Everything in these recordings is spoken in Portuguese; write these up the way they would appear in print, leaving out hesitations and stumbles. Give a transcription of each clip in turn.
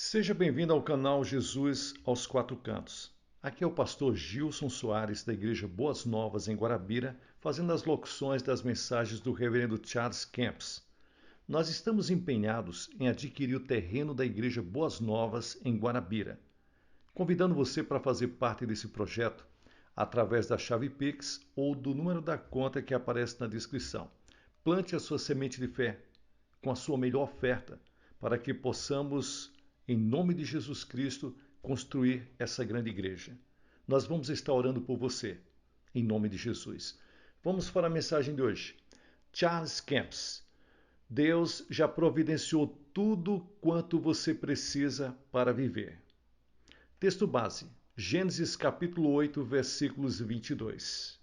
Seja bem-vindo ao canal Jesus aos Quatro Cantos. Aqui é o pastor Gilson Soares, da Igreja Boas Novas, em Guarabira, fazendo as locuções das mensagens do reverendo Charles Camps. Nós estamos empenhados em adquirir o terreno da Igreja Boas Novas, em Guarabira. Convidando você para fazer parte desse projeto através da chave Pix ou do número da conta que aparece na descrição. Plante a sua semente de fé com a sua melhor oferta para que possamos, em nome de Jesus Cristo, construir essa grande igreja. Nós vamos estar orando por você, em nome de Jesus. Vamos para a mensagem de hoje. Charles Camps. Deus já providenciou tudo quanto você precisa para viver. Texto base, Gênesis capítulo 8, versículos 22.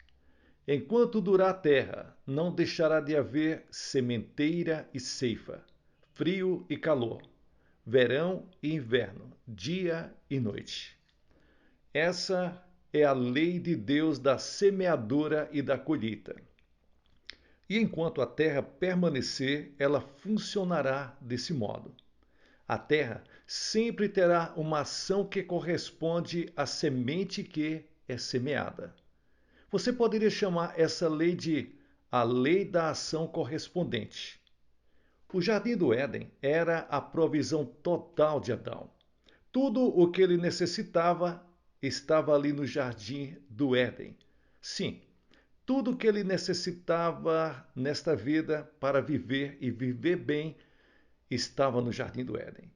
Enquanto durar a terra, não deixará de haver sementeira e ceifa, frio e calor, verão e inverno, dia e noite. Essa é a lei de Deus da semeadura e da colheita. E enquanto a terra permanecer, ela funcionará desse modo. A terra sempre terá uma ação que corresponde à semente que é semeada. Você poderia chamar essa lei de a lei da ação correspondente. O jardim do Éden era a provisão total de Adão. Tudo o que ele necessitava estava ali no jardim do Éden. Sim, tudo o que ele necessitava nesta vida para viver e viver bem estava no jardim do Éden.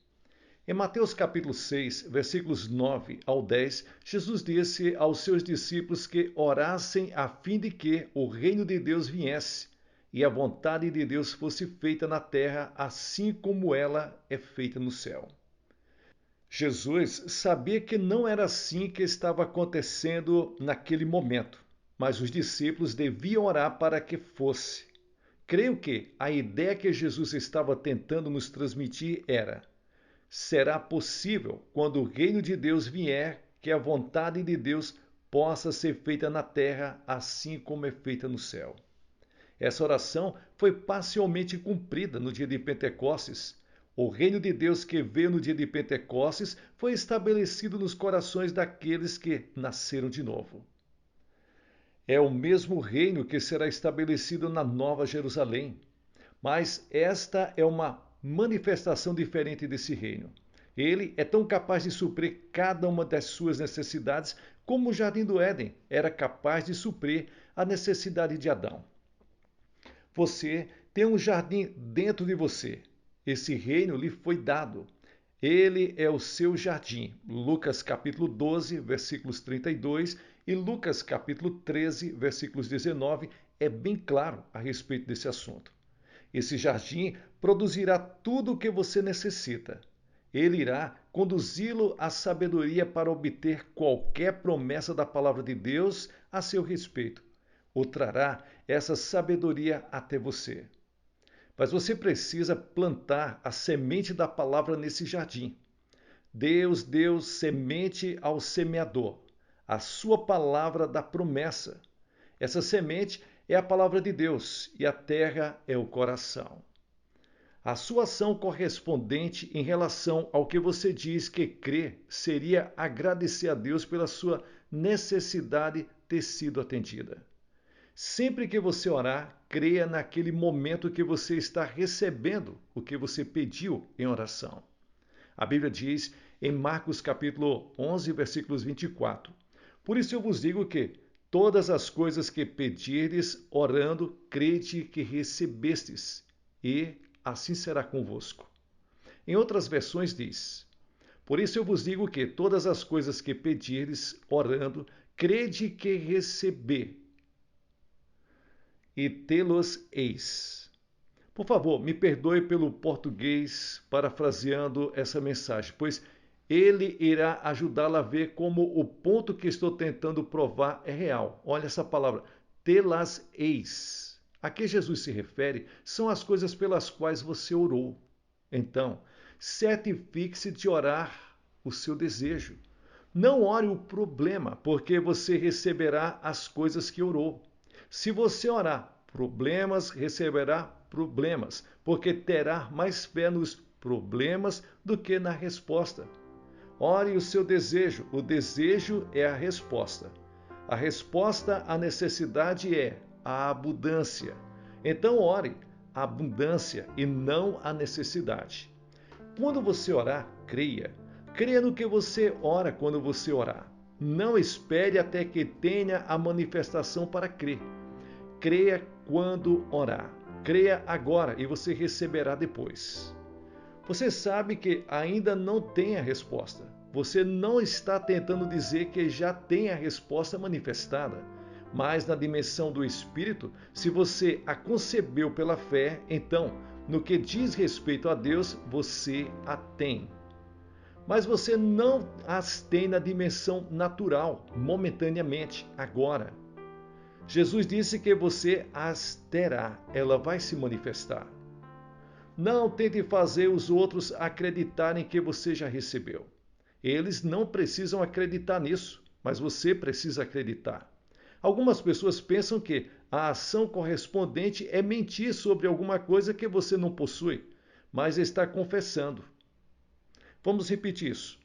Em Mateus capítulo 6, versículos 9 ao 10, Jesus disse aos seus discípulos que orassem a fim de que o reino de Deus viesse e a vontade de Deus fosse feita na terra, assim como ela é feita no céu. Jesus sabia que não era assim que estava acontecendo naquele momento, mas os discípulos deviam orar para que fosse. Creio que a ideia que Jesus estava tentando nos transmitir era: será possível, quando o reino de Deus vier, que a vontade de Deus possa ser feita na terra, assim como é feita no céu. Essa oração foi parcialmente cumprida no dia de Pentecostes. O reino de Deus que veio no dia de Pentecostes foi estabelecido nos corações daqueles que nasceram de novo. É o mesmo reino que será estabelecido na Nova Jerusalém. Mas esta é uma manifestação diferente desse reino. Ele é tão capaz de suprir cada uma das suas necessidades como o jardim do Éden era capaz de suprir a necessidade de Adão. Você tem um jardim dentro de você. Esse reino lhe foi dado. Ele é o seu jardim. Lucas capítulo 12, versículos 32 e Lucas capítulo 13, versículos 19 é bem claro a respeito desse assunto. Esse jardim produzirá tudo o que você necessita. Ele irá conduzi-lo à sabedoria para obter qualquer promessa da palavra de Deus a seu respeito. Ou trará essa sabedoria até você. Mas você precisa plantar a semente da palavra nesse jardim. Deus deu semente ao semeador, a sua palavra da promessa. Essa semente é a palavra de Deus e a terra é o coração. A sua ação correspondente em relação ao que você diz que crê seria agradecer a Deus pela sua necessidade ter sido atendida. Sempre que você orar, creia naquele momento que você está recebendo o que você pediu em oração. A Bíblia diz em Marcos capítulo 11, versículos 24: Por isso eu vos digo que todas as coisas que pedirdes orando, crede que recebestes, e assim será convosco. Em outras versões diz: Por isso eu vos digo que todas as coisas que pedirdes orando, crede que receber, e tê-los-eis. Por favor, me perdoe pelo português parafraseando essa mensagem, pois ele irá ajudá-la a ver como o ponto que estou tentando provar é real. Olha essa palavra, tê-las-eis. A que Jesus se refere são as coisas pelas quais você orou. Então, certifique-se de orar o seu desejo. Não ore o problema, porque você receberá as coisas que orou. Se você orar problemas, receberá problemas, porque terá mais fé nos problemas do que na resposta. Ore o seu desejo. O desejo é a resposta. A resposta à necessidade é a abundância. Então ore a abundância e não a necessidade. Quando você orar, creia. Creia no que você ora quando você orar. Não espere até que tenha a manifestação para crer. Creia quando orar. Creia agora e você receberá depois. Você sabe que ainda não tem a resposta. Você não está tentando dizer que já tem a resposta manifestada. Mas na dimensão do Espírito, se você a concebeu pela fé, então, no que diz respeito a Deus, você a tem. Mas você não as tem na dimensão natural, momentaneamente, agora. Jesus disse que você as terá, ela vai se manifestar. Não tente fazer os outros acreditarem que você já recebeu. Eles não precisam acreditar nisso, mas você precisa acreditar. Algumas pessoas pensam que a ação correspondente é mentir sobre alguma coisa que você não possui, mas está confessando. Vamos repetir isso.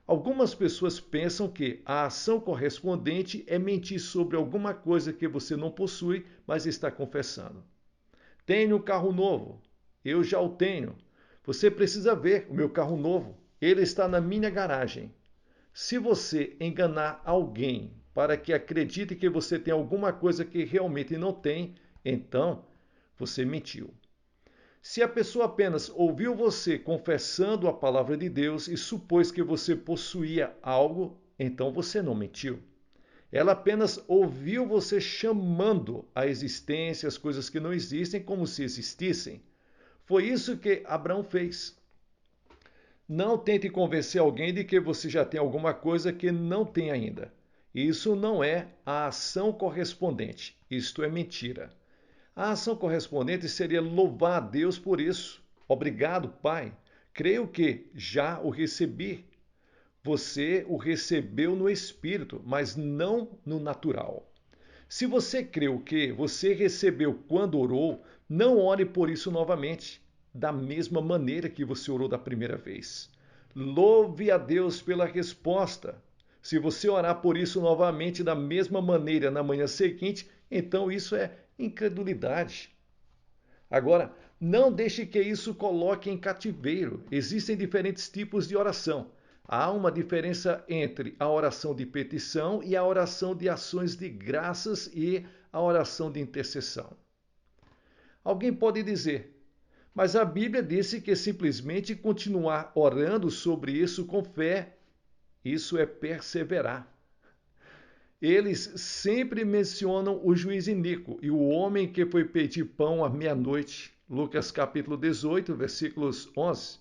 Algumas pessoas pensam que a ação correspondente é mentir sobre alguma coisa que você não possui, mas está confessando. Tenho um carro novo. Eu já o tenho. Você precisa ver o meu carro novo. Ele está na minha garagem. Se você enganar alguém para que acredite que você tem alguma coisa que realmente não tem, então você mentiu. Se a pessoa apenas ouviu você confessando a palavra de Deus e supôs que você possuía algo, então você não mentiu. Ela apenas ouviu você chamando à existência as coisas que não existem como se existissem. Foi isso que Abraão fez. Não tente convencer alguém de que você já tem alguma coisa que não tem ainda. Isso não é a ação correspondente. Isto é mentira. A ação correspondente seria louvar a Deus por isso. Obrigado, Pai. Creio que já o recebi. Você o recebeu no espírito, mas não no natural. Se você creu que você recebeu quando orou, não ore por isso novamente, da mesma maneira que você orou da primeira vez. Louve a Deus pela resposta. Se você orar por isso novamente da mesma maneira na manhã seguinte, então isso é incredulidade. Agora, não deixe que isso coloque em cativeiro. Existem diferentes tipos de oração. Há uma diferença entre a oração de petição e a oração de ações de graças e a oração de intercessão. Alguém pode dizer, mas a Bíblia disse que simplesmente continuar orando sobre isso com fé, isso é perseverar. Eles sempre mencionam o juiz iníquo e o homem que foi pedir pão à meia-noite. Lucas capítulo 18, versículos 11.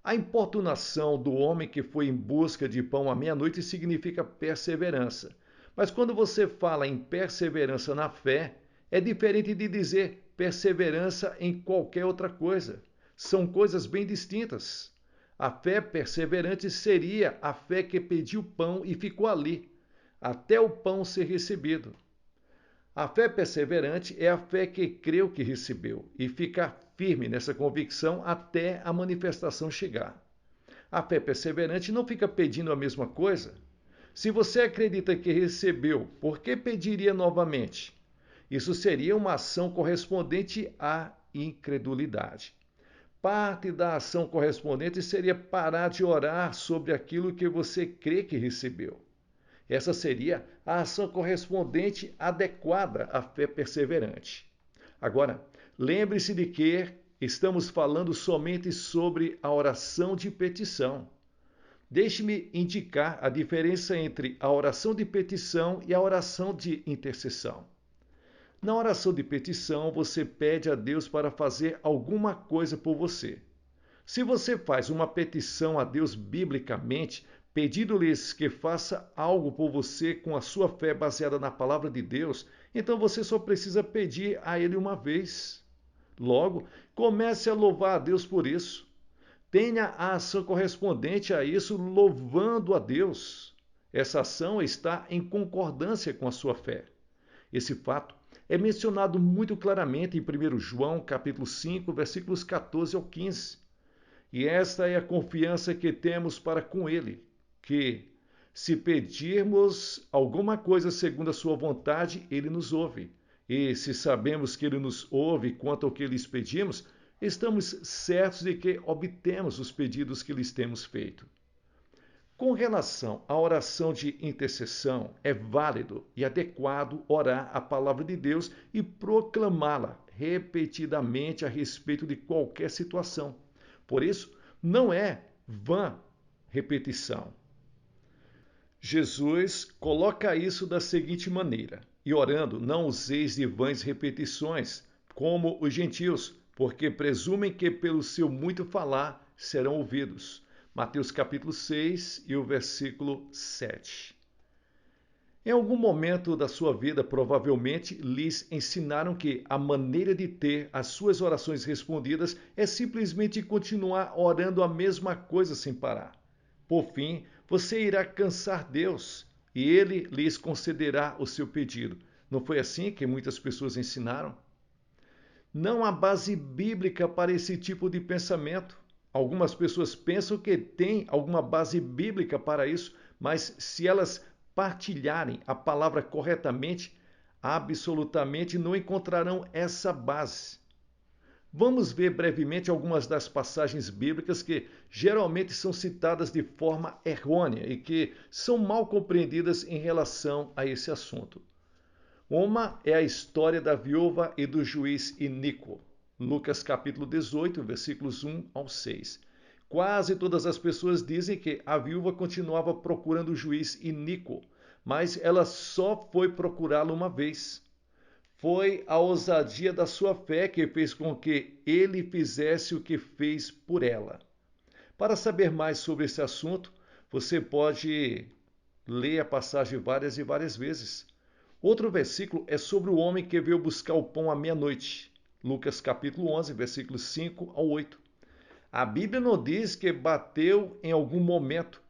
A importunação do homem que foi em busca de pão à meia-noite significa perseverança. Mas quando você fala em perseverança na fé, é diferente de dizer perseverança em qualquer outra coisa. São coisas bem distintas. A fé perseverante seria a fé que pediu pão e ficou ali, até o pão ser recebido. A fé perseverante é a fé que creu que recebeu e fica firme nessa convicção até a manifestação chegar. A fé perseverante não fica pedindo a mesma coisa. Se você acredita que recebeu, por que pediria novamente? Isso seria uma ação correspondente à incredulidade. Parte da ação correspondente seria parar de orar sobre aquilo que você crê que recebeu. Essa seria a ação correspondente adequada à fé perseverante. Agora, lembre-se de que estamos falando somente sobre a oração de petição. Deixe-me indicar a diferença entre a oração de petição e a oração de intercessão. Na oração de petição, você pede a Deus para fazer alguma coisa por você. Se você faz uma petição a Deus biblicamente, pedindo-lhes que faça algo por você com a sua fé baseada na palavra de Deus, então você só precisa pedir a Ele uma vez. Logo, comece a louvar a Deus por isso. Tenha a ação correspondente a isso, louvando a Deus. Essa ação está em concordância com a sua fé. Esse fato é mencionado muito claramente em 1 João, capítulo 5, versículos 14 ao 15. E esta é a confiança que temos para com Ele, que, se pedirmos alguma coisa segundo a sua vontade, Ele nos ouve. E se sabemos que Ele nos ouve quanto ao que lhes pedimos, estamos certos de que obtemos os pedidos que lhes temos feito. Com relação à oração de intercessão, é válido e adequado orar a palavra de Deus e proclamá-la repetidamente a respeito de qualquer situação. Por isso, não é vã repetição. Jesus coloca isso da seguinte maneira: e orando, não useis de vãs repetições, como os gentios, porque presumem que pelo seu muito falar serão ouvidos. Mateus capítulo 6 e o versículo 7. Em algum momento da sua vida, provavelmente, lhes ensinaram que a maneira de ter as suas orações respondidas é simplesmente continuar orando a mesma coisa sem parar. Por fim, você irá cansar Deus e Ele lhes concederá o seu pedido. Não foi assim que muitas pessoas ensinaram? Não há base bíblica para esse tipo de pensamento. Algumas pessoas pensam que tem alguma base bíblica para isso, mas se elas partilharem a palavra corretamente, absolutamente não encontrarão essa base. Vamos ver brevemente algumas das passagens bíblicas que geralmente são citadas de forma errônea e que são mal compreendidas em relação a esse assunto. Uma é a história da viúva e do juiz iníquo. Lucas capítulo 18, versículos 1 ao 6. Quase todas as pessoas dizem que a viúva continuava procurando o juiz iníquo, mas ela só foi procurá-lo uma vez. Foi a ousadia da sua fé que fez com que ele fizesse o que fez por ela. Para saber mais sobre esse assunto, você pode ler a passagem várias e várias vezes. Outro versículo é sobre o homem que veio buscar o pão à meia-noite. Lucas capítulo 11, versículos 5 ao 8. A Bíblia não diz que bateu em algum momento,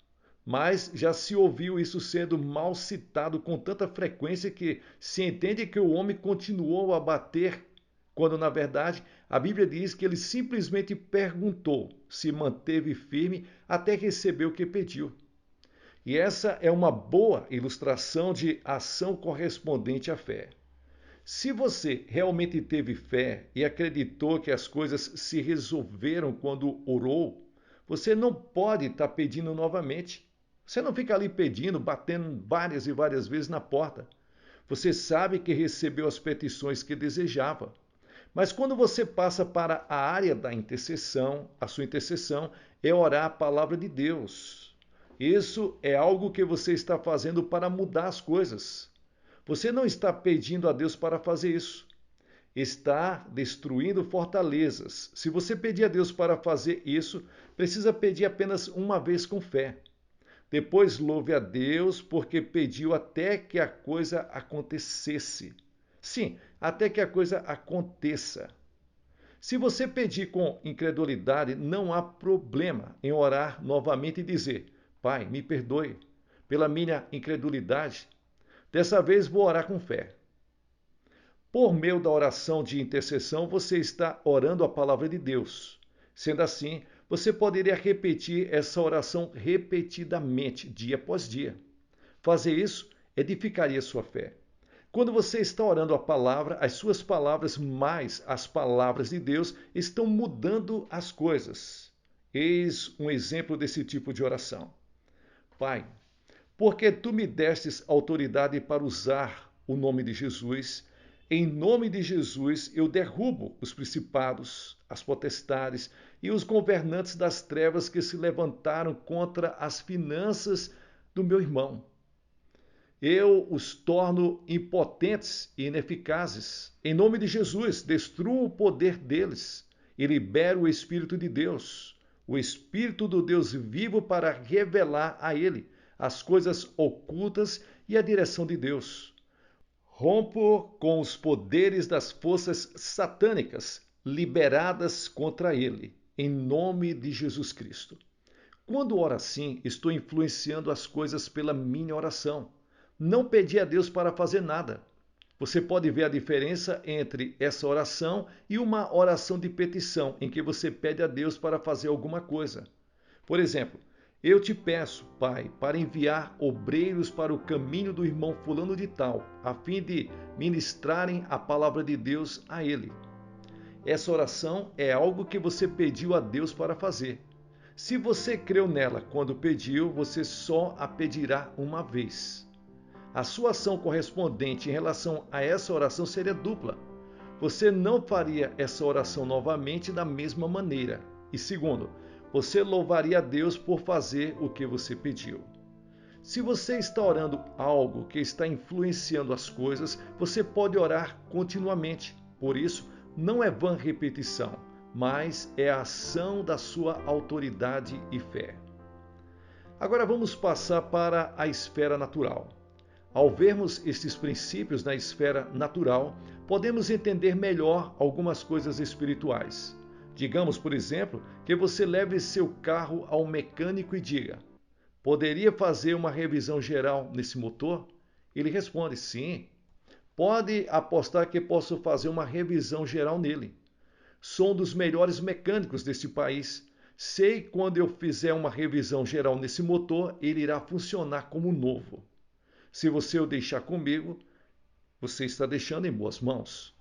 mas já se ouviu isso sendo mal citado com tanta frequência que se entende que o homem continuou a bater, quando na verdade a Bíblia diz que ele simplesmente perguntou, se manteve firme até receber o que pediu. E essa é uma boa ilustração de ação correspondente à fé. Se você realmente teve fé e acreditou que as coisas se resolveram quando orou, você não pode estar pedindo novamente. Você não fica ali pedindo, batendo várias e várias vezes na porta. Você sabe que recebeu as petições que desejava. Mas quando você passa para a área da intercessão, a sua intercessão é orar a palavra de Deus. Isso é algo que você está fazendo para mudar as coisas. Você não está pedindo a Deus para fazer isso. Está destruindo fortalezas. Se você pedir a Deus para fazer isso, precisa pedir apenas uma vez com fé. Depois louve a Deus porque pediu até que a coisa acontecesse. Sim, até que a coisa aconteça. Se você pedir com incredulidade, não há problema em orar novamente e dizer: Pai, me perdoe pela minha incredulidade. Dessa vez vou orar com fé. Por meio da oração de intercessão, você está orando a palavra de Deus. Sendo assim, você poderia repetir essa oração repetidamente, dia após dia. Fazer isso edificaria sua fé. Quando você está orando a palavra, as suas palavras mais as palavras de Deus estão mudando as coisas. Eis um exemplo desse tipo de oração. Pai, porque tu me destes autoridade para usar o nome de Jesus, em nome de Jesus eu derrubo os principados, as potestades e os governantes das trevas que se levantaram contra as finanças do meu irmão. Eu os torno impotentes e ineficazes. Em nome de Jesus, destruo o poder deles e libero o Espírito de Deus, o Espírito do Deus vivo para revelar a ele as coisas ocultas e a direção de Deus. Rompo com os poderes das forças satânicas liberadas contra ele, em nome de Jesus Cristo. Quando oro assim, estou influenciando as coisas pela minha oração. Não pedi a Deus para fazer nada. Você pode ver a diferença entre essa oração e uma oração de petição, em que você pede a Deus para fazer alguma coisa. Por exemplo, eu te peço, Pai, para enviar obreiros para o caminho do irmão fulano de tal, a fim de ministrarem a palavra de Deus a ele. Essa oração é algo que você pediu a Deus para fazer. Se você creu nela quando pediu, você só a pedirá uma vez. A sua ação correspondente em relação a essa oração seria dupla. Você não faria essa oração novamente da mesma maneira. E segundo, você louvaria a Deus por fazer o que você pediu. Se você está orando algo que está influenciando as coisas, você pode orar continuamente. Por isso, não é vã repetição, mas é a ação da sua autoridade e fé. Agora vamos passar para a esfera natural. Ao vermos estes princípios na esfera natural, podemos entender melhor algumas coisas espirituais. Digamos, por exemplo, que você leve seu carro ao mecânico e diga: poderia fazer uma revisão geral nesse motor? Ele responde: sim. Pode apostar que posso fazer uma revisão geral nele. Sou um dos melhores mecânicos deste país. Sei que quando eu fizer uma revisão geral nesse motor, ele irá funcionar como novo. Se você o deixar comigo, você está deixando em boas mãos.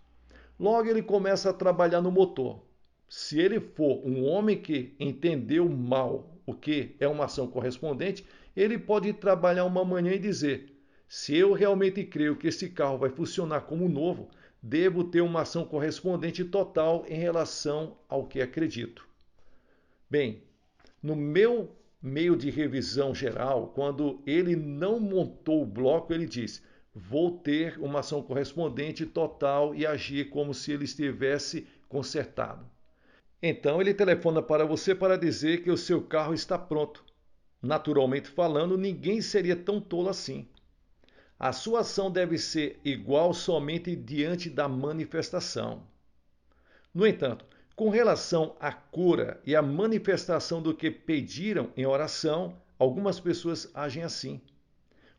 Logo ele começa a trabalhar no motor. Se ele for um homem que entendeu mal o que é uma ação correspondente, ele pode trabalhar uma manhã e dizer: se eu realmente creio que esse carro vai funcionar como novo, devo ter uma ação correspondente total em relação ao que acredito. Bem, no meu meio de revisão geral, quando ele não montou o bloco, ele diz: vou ter uma ação correspondente total e agir como se ele estivesse consertado. Então ele telefona para você para dizer que o seu carro está pronto. Naturalmente falando, ninguém seria tão tolo assim. A sua ação deve ser igual somente diante da manifestação. No entanto, com relação à cura e à manifestação do que pediram em oração, algumas pessoas agem assim.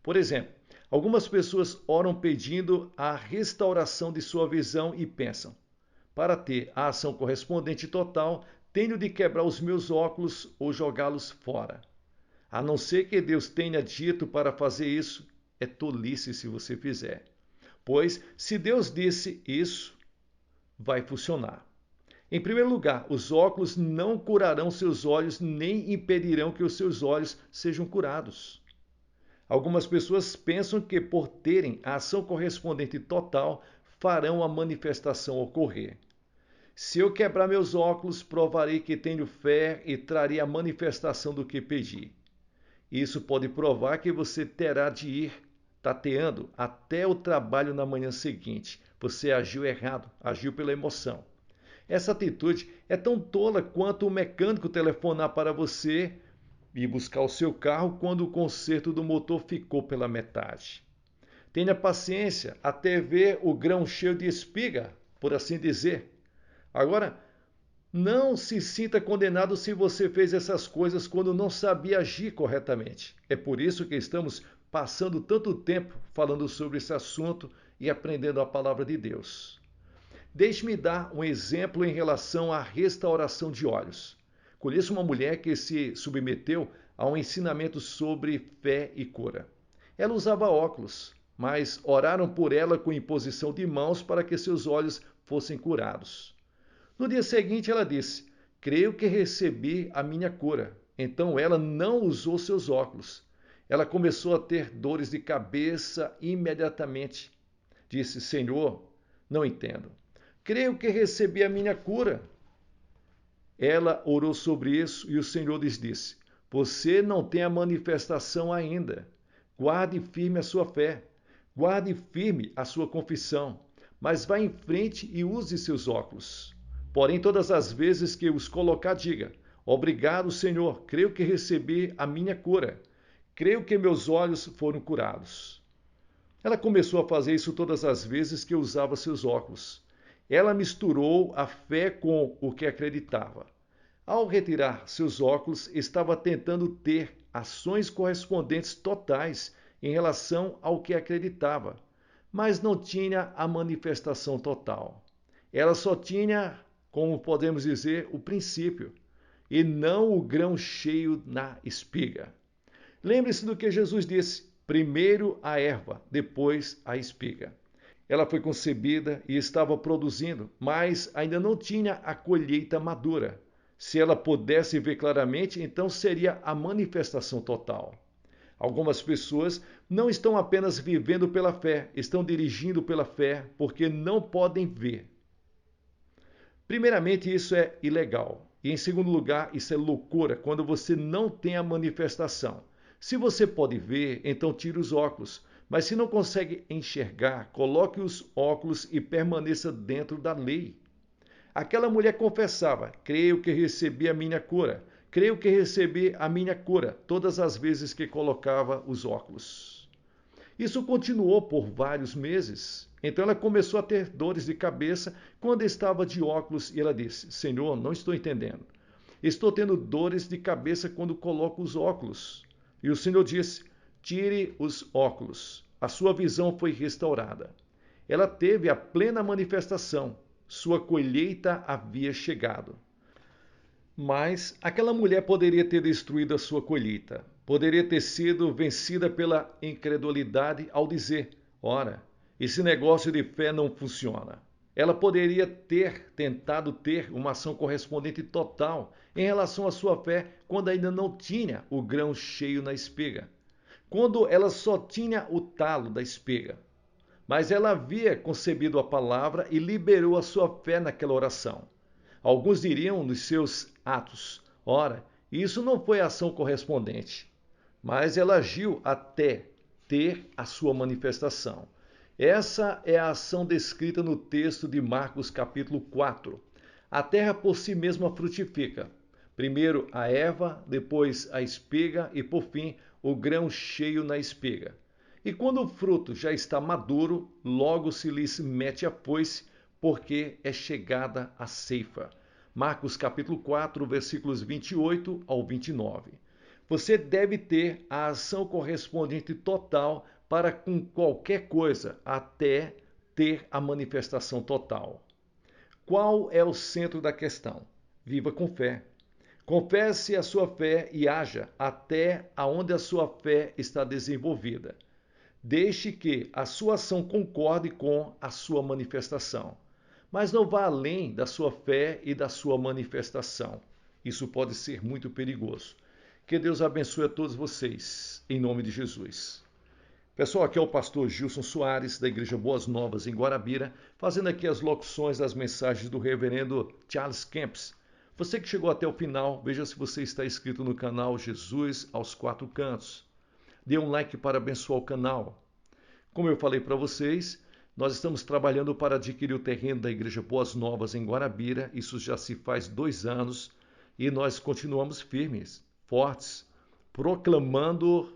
Por exemplo, algumas pessoas oram pedindo a restauração de sua visão e pensam: para ter a ação correspondente total, tenho de quebrar os meus óculos ou jogá-los fora. A não ser que Deus tenha dito para fazer isso, é tolice se você fizer. Pois, se Deus disse isso, vai funcionar. Em primeiro lugar, os óculos não curarão seus olhos nem impedirão que os seus olhos sejam curados. Algumas pessoas pensam que, por terem a ação correspondente total, farão a manifestação ocorrer. Se eu quebrar meus óculos, provarei que tenho fé e trarei a manifestação do que pedi. Isso pode provar que você terá de ir tateando até o trabalho na manhã seguinte. Você agiu errado, agiu pela emoção. Essa atitude é tão tola quanto o mecânico telefonar para você e buscar o seu carro quando o conserto do motor ficou pela metade. Tenha paciência até ver o grão cheio de espiga, por assim dizer. Agora, não se sinta condenado se você fez essas coisas quando não sabia agir corretamente. É por isso que estamos passando tanto tempo falando sobre esse assunto e aprendendo a palavra de Deus. Deixe-me dar um exemplo em relação à restauração de olhos. Conheço uma mulher que se submeteu a um ensinamento sobre fé e cura. Ela usava óculos, mas oraram por ela com imposição de mãos para que seus olhos fossem curados. No dia seguinte, ela disse: creio que recebi a minha cura. Então ela não usou seus óculos. Ela começou a ter dores de cabeça imediatamente. Disse: Senhor, não entendo. Creio que recebi a minha cura. Ela orou sobre isso e o Senhor lhes disse: você não tem a manifestação ainda. Guarde firme a sua fé. Guarde firme a sua confissão. Mas vá em frente e use seus óculos. Porém, todas as vezes que os colocar, diga: obrigado, Senhor, creio que recebi a minha cura. Creio que meus olhos foram curados. Ela começou a fazer isso todas as vezes que usava seus óculos. Ela misturou a fé com o que acreditava. Ao retirar seus óculos, estava tentando ter ações correspondentes totais em relação ao que acreditava. mas não tinha a manifestação total. Ela só tinha, como podemos dizer, o princípio, e não o grão cheio na espiga. Lembre-se do que Jesus disse: primeiro a erva, depois a espiga. Ela foi concebida e estava produzindo, mas ainda não tinha a colheita madura. Se ela pudesse ver claramente, então seria a manifestação total. Algumas pessoas não estão apenas vivendo pela fé, estão dirigindo pela fé porque não podem ver. Primeiramente, isso é ilegal. E em segundo lugar, isso é loucura quando você não tem a manifestação. Se você pode ver, então tire os óculos. Mas se não consegue enxergar, coloque os óculos e permaneça dentro da lei. Aquela mulher confessava: creio que recebi a minha cura. Creio que recebi a minha cura todas as vezes que colocava os óculos. Isso continuou por vários meses. Então ela começou a ter dores de cabeça quando estava de óculos e ela disse: Senhor, não estou entendendo. Estou tendo dores de cabeça quando coloco os óculos. E o Senhor disse: tire os óculos. A sua visão foi restaurada. Ela teve a plena manifestação. Sua colheita havia chegado. Mas aquela mulher poderia ter destruído a sua colheita. Poderia ter sido vencida pela incredulidade ao dizer: ora, esse negócio de fé não funciona. Ela poderia ter tentado ter uma ação correspondente total em relação à sua fé quando ainda não tinha o grão cheio na espiga. Quando ela só tinha o talo da espiga. Mas ela havia concebido a palavra e liberou a sua fé naquela oração. Alguns diriam nos seus atos: ora, isso não foi ação correspondente. Mas ela agiu até ter a sua manifestação. Essa é a ação descrita no texto de Marcos capítulo 4. A terra por si mesma frutifica. Primeiro a erva, depois a espiga e, por fim, o grão cheio na espiga. E quando o fruto já está maduro, logo se lhes mete a foice, porque é chegada a ceifa. Marcos capítulo 4, versículos 28 ao 29. Você deve ter a ação correspondente total para com qualquer coisa, até ter a manifestação total. Qual é o centro da questão? Viva com fé. Confesse a sua fé e haja até aonde a sua fé está desenvolvida. Deixe que a sua ação concorde com a sua manifestação. Mas não vá além da sua fé e da sua manifestação. Isso pode ser muito perigoso. Que Deus abençoe a todos vocês, em nome de Jesus. Pessoal, aqui é o pastor Gilson Soares, da Igreja Boas Novas, em Guarabira, fazendo aqui as locuções das mensagens do reverendo Charles Kemps. Você que chegou até o final, veja se você está inscrito no canal Jesus aos Quatro Cantos. Dê um like para abençoar o canal. Como eu falei para vocês, nós estamos trabalhando para adquirir o terreno da Igreja Boas Novas, em Guarabira. Isso já se faz 2 anos e nós continuamos firmes, fortes, proclamando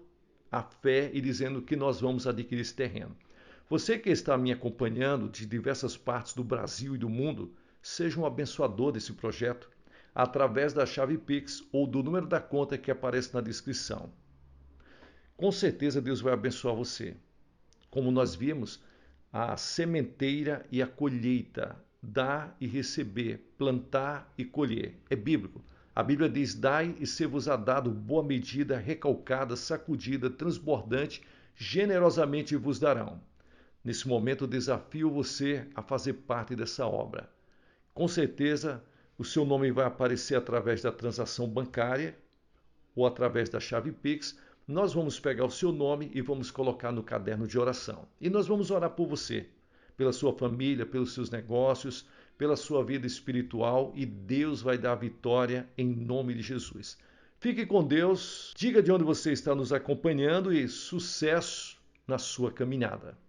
a fé e dizendo que nós vamos adquirir esse terreno. Você que está me acompanhando de diversas partes do Brasil e do mundo, seja um abençoador desse projeto através da chave Pix ou do número da conta que aparece na descrição. Com certeza Deus vai abençoar você. Como nós vimos, a sementeira e a colheita, dar e receber, plantar e colher, é bíblico. A Bíblia diz: dai e ser-vos-á dado boa medida, recalcada, sacudida, transbordante, generosamente vos darão. Nesse momento, eu desafio você a fazer parte dessa obra. Com certeza, o seu nome vai aparecer através da transação bancária ou através da chave Pix. Nós vamos pegar o seu nome e vamos colocar no caderno de oração. E nós vamos orar por você, pela sua família, pelos seus negócios, pela sua vida espiritual, e Deus vai dar a vitória em nome de Jesus. Fique com Deus, diga de onde você está nos acompanhando e sucesso na sua caminhada.